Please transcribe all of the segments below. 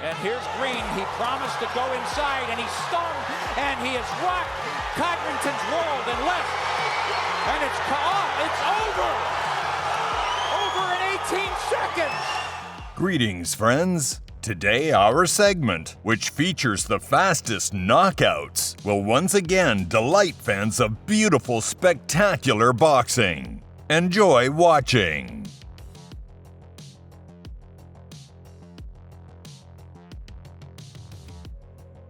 And here's Green. He promised to go inside, and he's stung, and he is rocked. Codrington's rolled and left, and it's over. Over in 18 seconds. Greetings, friends. Today, our segment, which features the fastest knockouts, will once again delight fans of beautiful, spectacular boxing. Enjoy watching.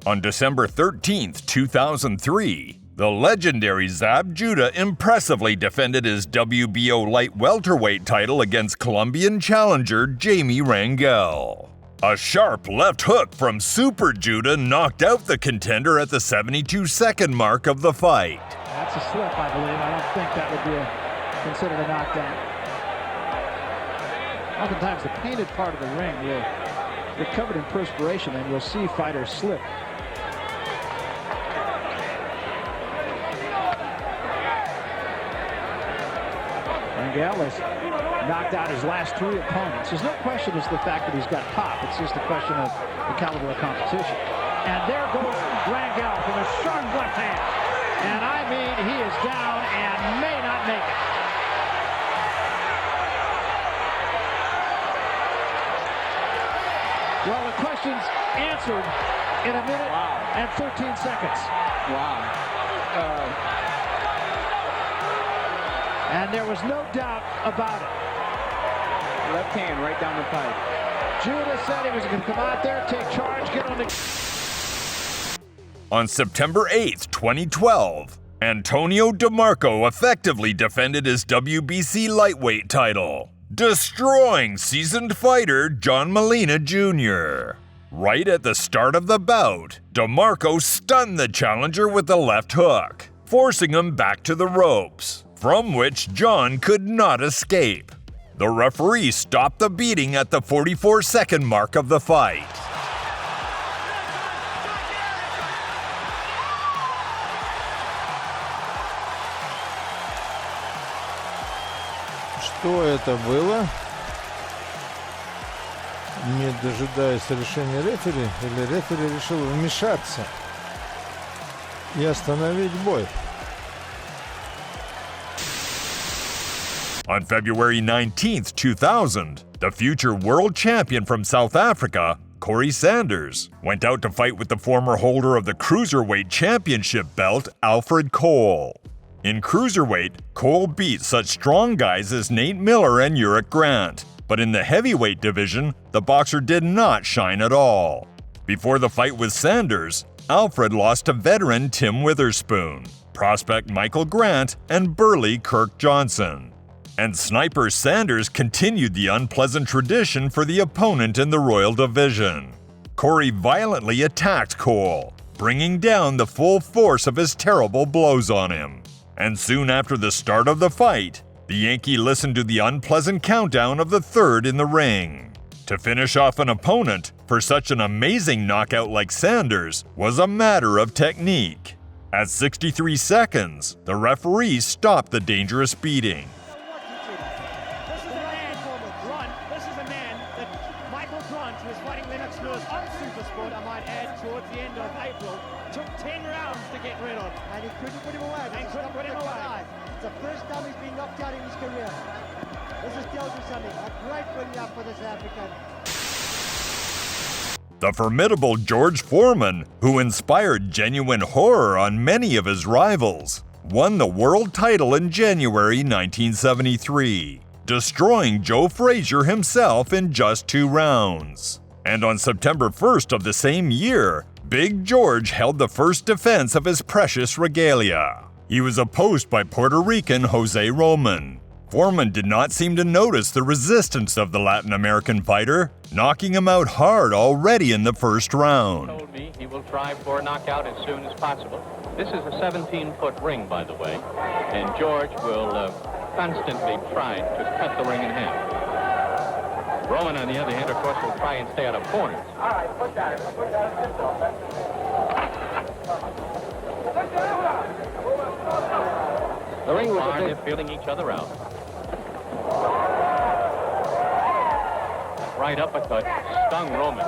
On December 13th, 2003, the legendary Zab Judah impressively defended his WBO light welterweight title against Colombian challenger Jamie Rangel. A sharp left hook from Super Judah knocked out the contender at the 72-second mark of the fight. That's a slip, I believe. I don't think that would be considered a knockdown. Oftentimes, the painted part of the ring will get covered in perspiration, and you'll see fighters slip. Rangel has knocked out his last three opponents. There's no question it's the fact that he's got pop. It's just a question of the caliber of competition. And there goes Rangel from a sharp left hand. And I mean, he is down and may not make it. Well, the question's answered in a minute and 13 seconds. Wow. And there was no doubt about it. Left hand right down the pipe. Judah said he was going to come out there, take charge, get on the... On September 8th, 2012, Antonio DeMarco effectively defended his WBC lightweight title, destroying seasoned fighter John Molina Jr. Right at the start of the bout, DeMarco stunned the challenger with the left hook, forcing him back to the ropes, from which John could not escape. The referee stopped the beating at the 44-second mark of the fight. Что это было? Не дожидаясь решения рефери, или рефери решил вмешаться и остановить бой. On February 19, 2000, the future world champion from South Africa, Corey Sanders, went out to fight with the former holder of the Cruiserweight Championship belt, Alfred Cole. In Cruiserweight, Cole beat such strong guys as Nate Miller and Uric Grant, but in the heavyweight division, the boxer did not shine at all. Before the fight with Sanders, Alfred lost to veteran Tim Witherspoon, prospect Michael Grant, and burly Kirk Johnson. And Sniper Sanders continued the unpleasant tradition for the opponent in the Royal Division. Corey violently attacked Cole, bringing down the full force of his terrible blows on him. And soon after the start of the fight, the Yankee listened to the unpleasant countdown of the third in the ring. To finish off an opponent for such an amazing knockout like Sanders was a matter of technique. At 63 seconds, the referee stopped the dangerous beating. The formidable George Foreman, who inspired genuine horror on many of his rivals, won the world title in January 1973, destroying Joe Frazier himself in just 2 rounds. And on September 1st of the same year, Big George held the first defense of his precious regalia. He was opposed by Puerto Rican Jose Roman. Foreman did not seem to notice the resistance of the Latin American fighter, knocking him out hard already in the first round. He told me he will try for a knockout as soon as possible. This is a 17-foot ring, by the way, and George will constantly try to cut the ring in half. Roman, on the other hand, of course, will try and stay out of corners. All right, put that The ring was they're feeling each other out. right uppercut stung Roman.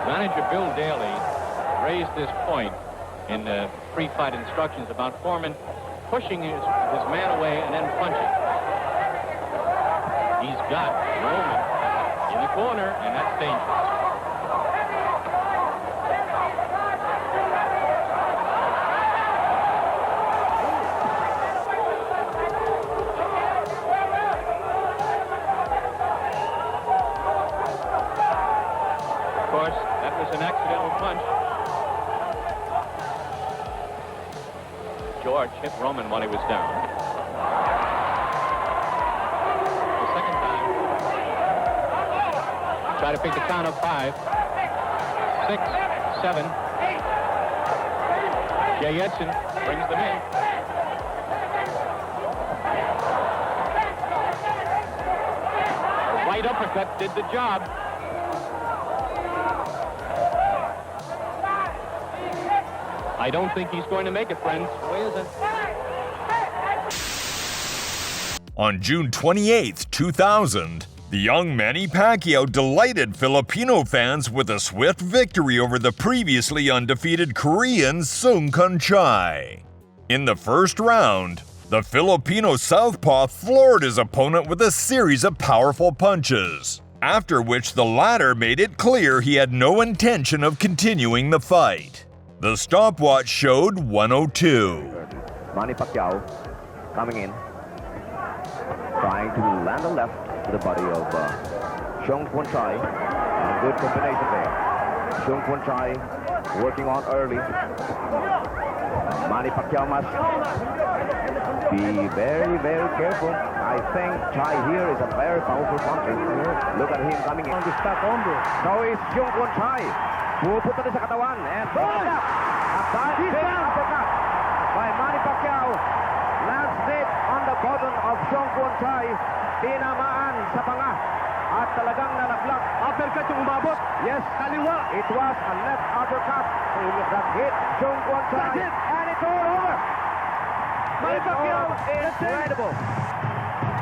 Manager Bill Daly raised this point in pre-fight instructions about Foreman pushing his man away and then punching. He's got Roman in the corner, and that's dangerous. Of course, that was an accidental punch. George hit Roman while he was down. The second time. Try to pick the count of 5, 6, 7. Jay Edson brings them in. The right uppercut did the job. I don't think he's going to make it, friends. Why isn't? On June 28, 2000, the young Manny Pacquiao delighted Filipino fans with a swift victory over the previously undefeated Korean Kuanchai. In the first round, the Filipino southpaw floored his opponent with a series of powerful punches, after which the latter made it clear he had no intention of continuing the fight. The stopwatch showed 102. Manny Pacquiao coming in, trying to land a left to the body of Kuanchai. Good combination there. Kuanchai working on early. Manny Pacquiao must be very, very careful. I think Chai here is a very powerful puncher. Look at him coming in. So is Kuanchai. Pupunta na sa katawan and boom! A big uppercut by Manny Pacquiao. Lands it on the bottom of Kuanchai. Tinamaan sa panga at talagang nalaglag. Uppercut yung umabot. Yes, kaliwa. It was a left uppercut that hit Kuanchai. And it's all over. Manny Pacquiao is incredible.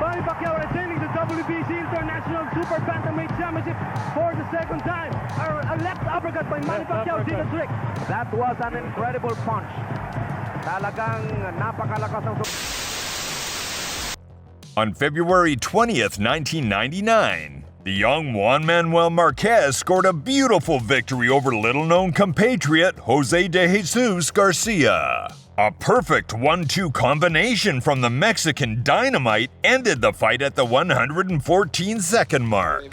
Manny Pacquiao retaining the WBC International Super Bantamweight Championship for the second time. A left uppercut by Manny Pacquiao did the trick. That was an incredible punch. Talagang napakalakas ng... On February 20th, 1999, the young Juan Manuel Marquez scored a beautiful victory over little-known compatriot Jose de Jesus Garcia. A perfect 1-2 combination from the Mexican Dynamite ended the fight at the 114-second mark.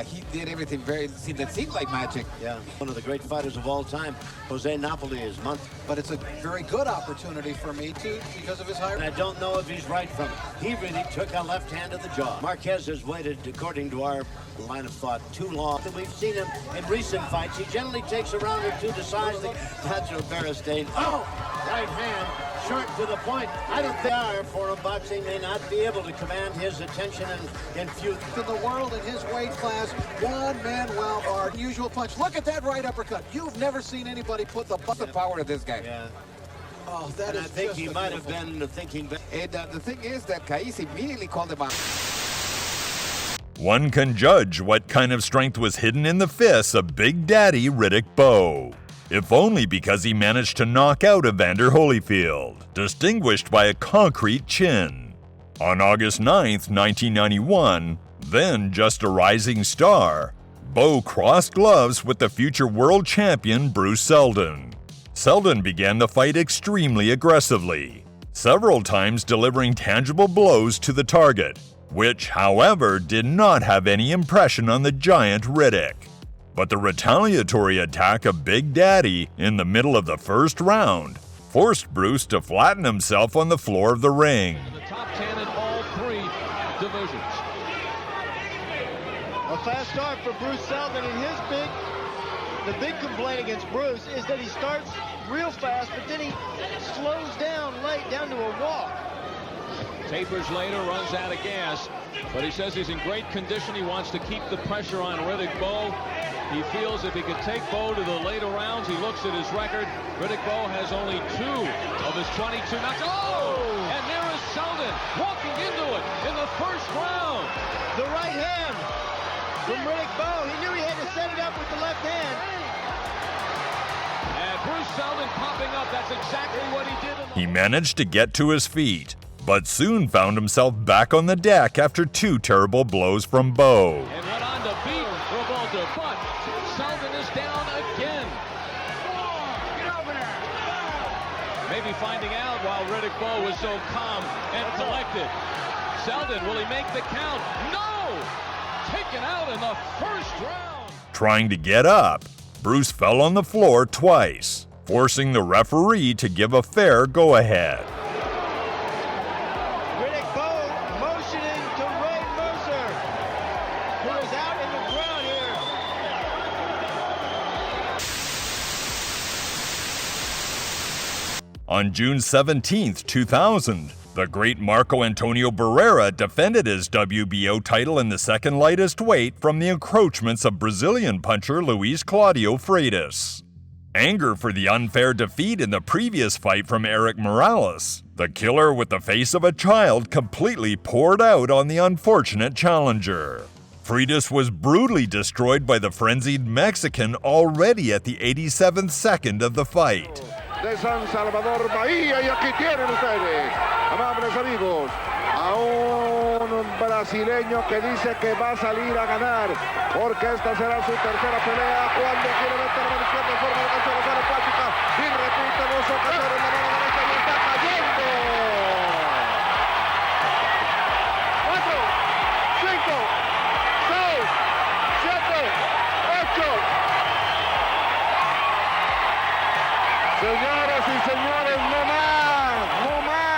He did everything that seemed like magic. Yeah, one of the great fighters of all time, Jose Napoli is month. But it's a very good opportunity for me too, because of his high. And I don't know if he's right from it. He really took a left hand to the jaw. Marquez has waited, according to our line of thought, too long. We've seen him in recent fights. He generally takes a round or two to size the... That's Barrera stain. Oh! Right hand, short to the point. I don't think for boxing may not be able to command his attention and feud. In the world in his weight class, Juan Manuel Barrera. Unusual punch. Look at that right uppercut. You've never seen anybody put the power to this guy. Yeah. Oh, that and is I think just he might have been thinking back. And the thing is that Kais immediately called him out. One can judge what kind of strength was hidden in the fists of Big Daddy Riddick Bowe, if only because he managed to knock out Evander Holyfield, distinguished by a concrete chin. On August 9th, 1991, then just a rising star, Bowe crossed gloves with the future world champion Bruce Seldon. Seldon began the fight extremely aggressively, several times delivering tangible blows to the target, which, however, did not have any impression on the giant Riddick. But the retaliatory attack of Big Daddy in the middle of the first round forced Bruce to flatten himself on the floor of the ring. The top 10 in all 3 divisions. A fast start for Bruce Seldon, and the big complaint against Bruce is that he starts real fast, but then he slows down late, down to a walk. Tapers later, runs out of gas, but he says he's in great condition. He wants to keep the pressure on Riddick Bowe. He feels if he could take Bowe to the later rounds, he looks at his record. Riddick Bowe has only 2 of his 22 knocks. Oh! And there is Seldon walking into it in the first round. The right hand from Riddick Bowe. He knew he had to set it up with the left hand. And Bruce Seldon popping up. That's exactly what he did. He managed to get to his feet, but soon found himself back on the deck after two terrible blows from Bowe. And went on to beat Revolta, but Seldon is down again. Maybe finding out while Riddick Bowe was so calm and collected. Seldon, will he make the count? No! Taken out in the first round. Trying to get up, Bruce fell on the floor twice, forcing the referee to give a fair go-ahead. Riddick Bowe motioning to Ray Mercer, who is out in the ground here. On June 17, 2000, the great Marco Antonio Barrera defended his WBO title in the second lightest weight from the encroachments of Brazilian puncher Luis Claudio Freitas. Anger for the unfair defeat in the previous fight from Eric Morales, the killer with the face of a child completely poured out on the unfortunate challenger. Freitas was brutally destroyed by the frenzied Mexican already at the 87th second of the fight. De San Salvador, Bahía, y aquí tienen ustedes, amables amigos, a un brasileño que dice que va a salir a ganar, porque esta será su tercera pelea cuando quiere meter la mano izquierda en forma de canción empática y repite dos ocasiones en la mano derecha y está cayendo. 4, 5, 6, 7, 8. Señoras y señores, no más, no más.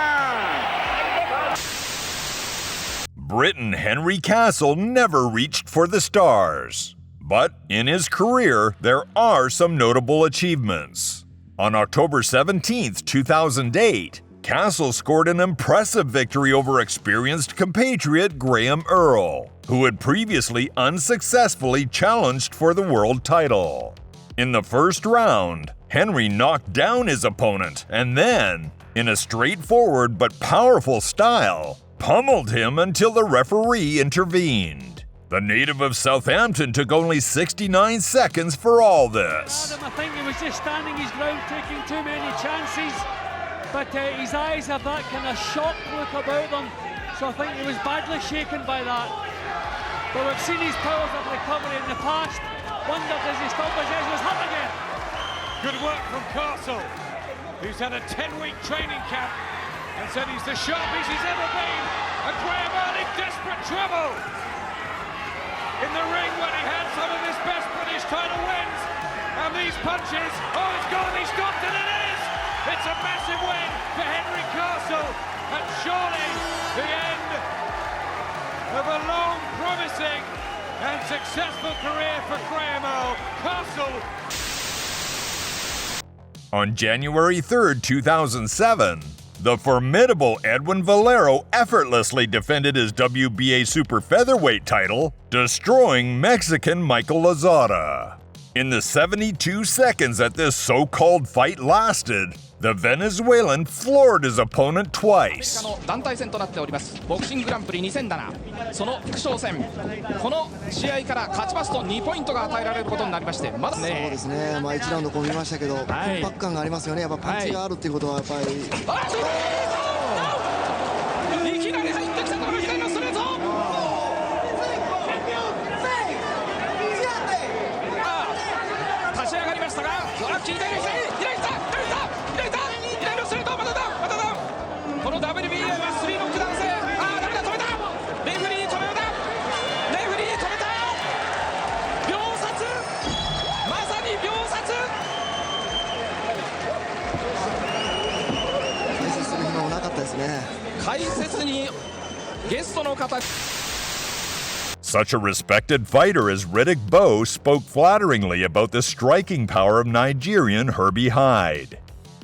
Briton Henry Castle never reached for the stars. But in his career, there are some notable achievements. On October 17, 2008, Castle scored an impressive victory over experienced compatriot Graham Earl, who had previously unsuccessfully challenged for the world title. In the first round, Henry knocked down his opponent and then, in a straightforward but powerful style, pummeled him until the referee intervened. The native of Southampton took only 69 seconds for all this. I think he was just standing his ground, taking too many chances, but his eyes have that kind of shocked look about them, so I think he was badly shaken by that. But we've seen his powers of recovery in the past. Wondered as he stopped his head was hurt again. Good work from Castle, who's had a 10-week training camp and said he's the sharpest he's ever been. And Graham Earl in desperate trouble in the ring when he had some of his best British title wins. And these punches, oh, it's gone, he's stopped it, it is! It's a massive win for Henry Castle, and surely the end of a long, promising and successful career for Graham Earl. Castle. On January 3, 2007, the formidable Edwin Valero effortlessly defended his WBA super featherweight title, destroying Mexican Michael Lazada. In the 72 seconds that this so-called fight lasted, the Venezuelan floored his opponent twice. 団体戦となっておりますボクシンググランプリ2007その副将戦この試合から勝ちますと2ポイントが与えられることになりましてまだねそうですねまあ1ラウンドこう見ましたけど緊迫感がありますよねやっぱパンチがあるっていうことはやっぱりいきなり入ってきたのが左のストレート立ち上がりましたが左のストレートまただこの WBA は3ノックダウン制ダメだ止めたレフェリー止めた秒殺まさに秒殺解説する暇もなかったですね解説にゲストの方 Such a respected fighter as Riddick Bowe spoke flatteringly about the striking power of Nigerian Herbie Hyde.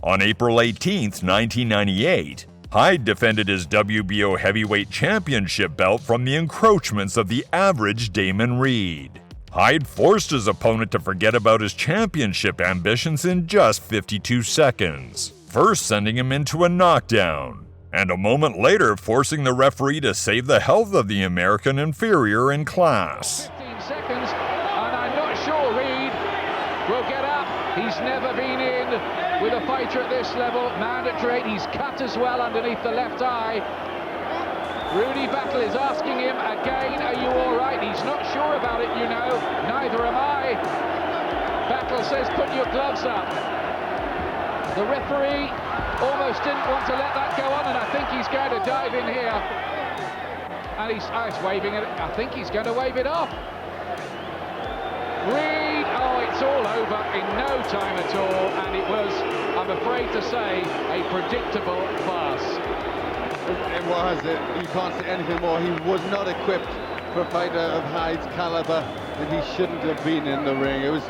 On April 18, 1998, Hyde defended his WBO heavyweight championship belt from the encroachments of the average Damon Reed. Hyde forced his opponent to forget about his championship ambitions in just 52 seconds, first sending him into a knockdown. and a moment later forcing the referee to save the health of the American inferior in class. 15 seconds, and I'm not sure Reed will get up. He's never been in with a fighter at this level. Mandatory. He's cut as well underneath the left eye. Rudy Battle is asking him again, are you all right? He's not sure about it, you know. Neither am I. Battle says, put your gloves up. The referee almost didn't want to let that go on, and I think he's going to dive in here. And he's waving it. I think he's going to wave it off. Reed, oh, it's all over in no time at all, and it was, I'm afraid to say, a predictable farce. It was. You can't say anything more. He was not equipped for a fighter of Hyde's caliber, and he shouldn't have been in the ring. It was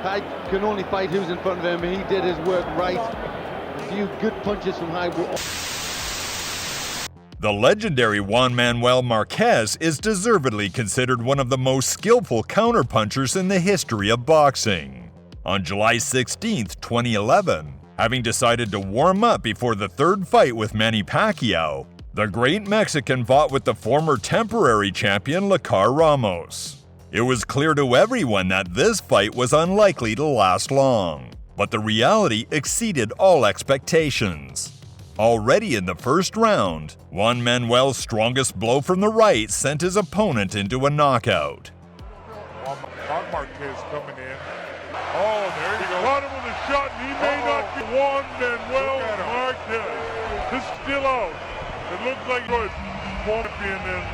Hyde can only fight who's in front of him. He did his work right. A few good punches from Hyde. The legendary Juan Manuel Marquez is deservedly considered one of the most skillful counterpunchers in the history of boxing. On July 16, 2011, having decided to warm up before the third fight with Manny Pacquiao, the great Mexican fought with the former temporary champion Ramos. It was clear to everyone that this fight was unlikely to last long, but the reality exceeded all expectations. Already in the first round, Juan Manuel's strongest blow from the right sent his opponent into a knockout. Marquez coming in. Oh, there you go. Caught him with a shot, and he may not be Juan Manuel Marquez. This is still out. It looks like it was champion and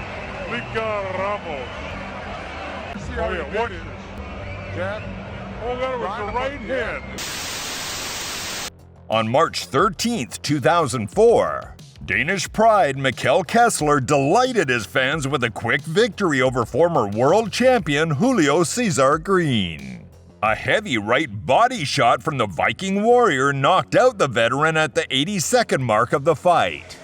Ramos. Oh yeah, watch this. Jab. Oh, that was the right hand. On March 13, 2004, Danish pride Mikkel Kessler delighted his fans with a quick victory over former world champion Julio Cesar Green. A heavy right body shot from the Viking Warrior knocked out the veteran at the 82nd mark of the fight.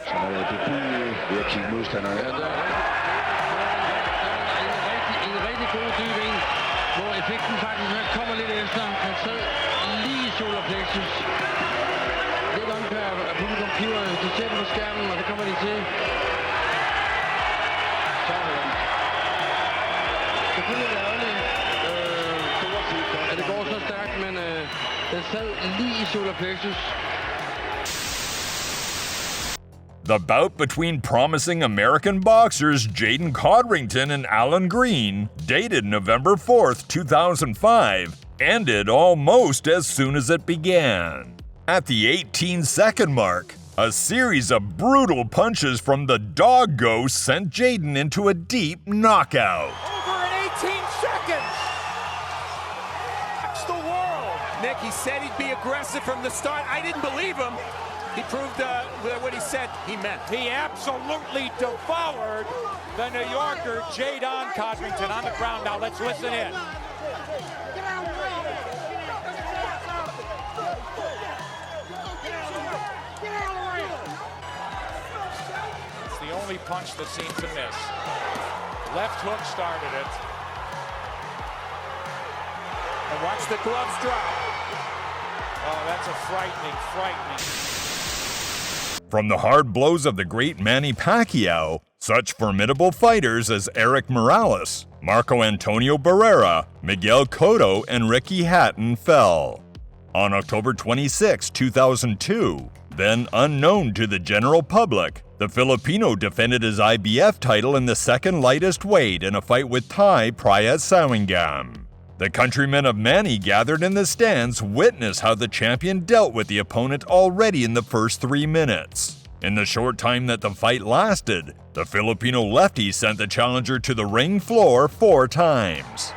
The bout between promising American boxers Jaden Codrington and Alan Green, dated November 4th, 2005, ended almost as soon as it began. At the 18-second mark, a series of brutal punches from the Dog Ghost sent Jaden into a deep knockout. Over in 18 seconds! That's the world! Nick, he said he'd be aggressive from the start. I didn't believe him. He proved what he said he meant. He absolutely devoured the New Yorker, Jaden Codrington, on the ground. Now let's listen in. It's the only punch that seemed to miss. Left hook started it. And watch the gloves drop. Oh, that's a frightening. From the hard blows of the great Manny Pacquiao, such formidable fighters as Eric Morales, Marco Antonio Barrera, Miguel Cotto, and Ricky Hatton fell. On October 26, 2002, then unknown to the general public, the Filipino defended his IBF title in the second lightest weight in a fight with Thai Prayat Sawingam. The countrymen of Manny gathered in the stands witness how the champion dealt with the opponent already in the first 3 minutes. In the short time that the fight lasted, the Filipino lefty sent the challenger to the ring floor 4 times.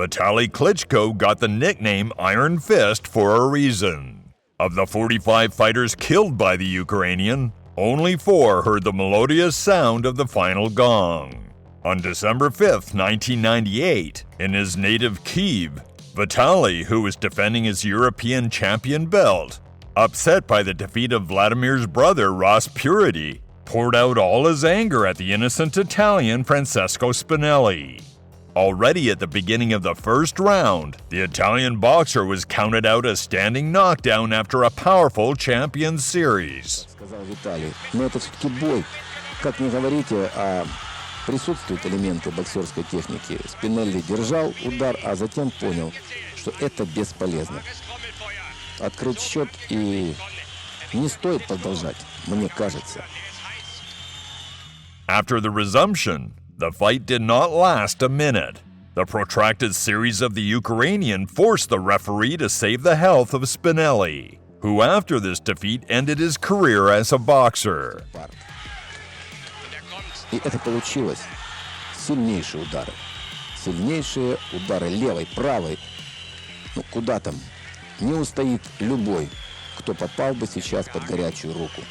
Vitaly Klitschko got the nickname Iron Fist for a reason. Of the 45 fighters killed by the Ukrainian, only 4 heard the melodious sound of the final gong. On December 5, 1998, in his native Kyiv, Vitaly, who was defending his European champion belt, upset by the defeat of Vladimir's brother Ross Purity, poured out all his anger at the innocent Italian Francesco Spinelli. Already at the beginning of the first round, the Italian boxer was counted out a standing knockdown after a powerful Champions Series. Сказал Виталий, но это все-таки бой. Как не говорите, присутствуют элементы боксерской техники. Спинелли держал удар, а затем понял, что это бесполезно. Открыть счет и не стоит продолжать, мне кажется. After the resumption, the fight did not last a minute. The protracted series of the Ukrainian forced the referee to save the health of Spinelli, who after this defeat ended his career as a boxer. И это получилось. Сильнейшие удары. Сильнейшие удары левой, правой. Ну, куда там? Не устоит любой, кто попал бы сейчас под горячую руку.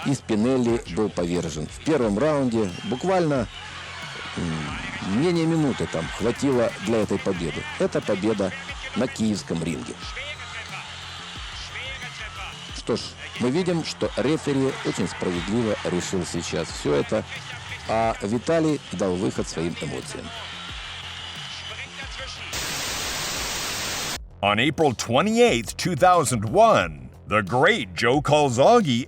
И Спинелли был повержен. В первом раунде буквально менее минуты там хватило для этой победы. Это победа на киевском ринге. Что ж, мы видим, что рефери очень справедливо решил сейчас все это, а Виталий дал выход своим эмоциям. On April 28, 2001, the great Joe Calzaghe.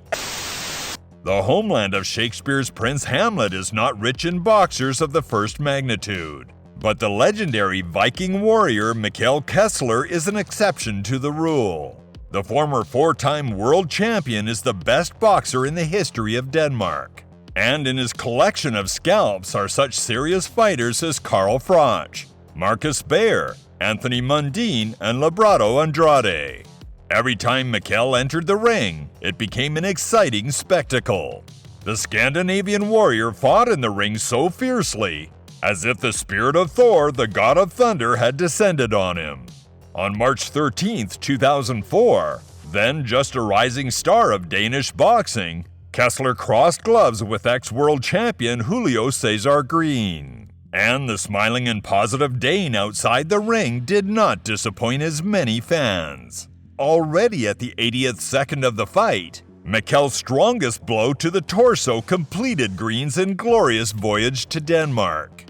The homeland of Shakespeare's Prince Hamlet is not rich in boxers of the first magnitude, but the legendary Viking warrior Mikhail Kessler is an exception to the rule. The former 4-time world champion is the best boxer in the history of Denmark, and in his collection of scalps are such serious fighters as Carl Froch, Marcus Baer, Anthony Mundine, and Labrado Andrade. Every time Mikhail entered the ring, it became an exciting spectacle. The Scandinavian warrior fought in the ring so fiercely, as if the spirit of Thor, the god of thunder, had descended on him. On March 13, 2004, then just a rising star of Danish boxing, Kessler crossed gloves with ex-world champion Julio Cesar Green. And the smiling and positive Dane outside the ring did not disappoint his many fans. Already at the 80th second of the fight, Mikhail's strongest blow to the torso completed Green's inglorious voyage to Denmark.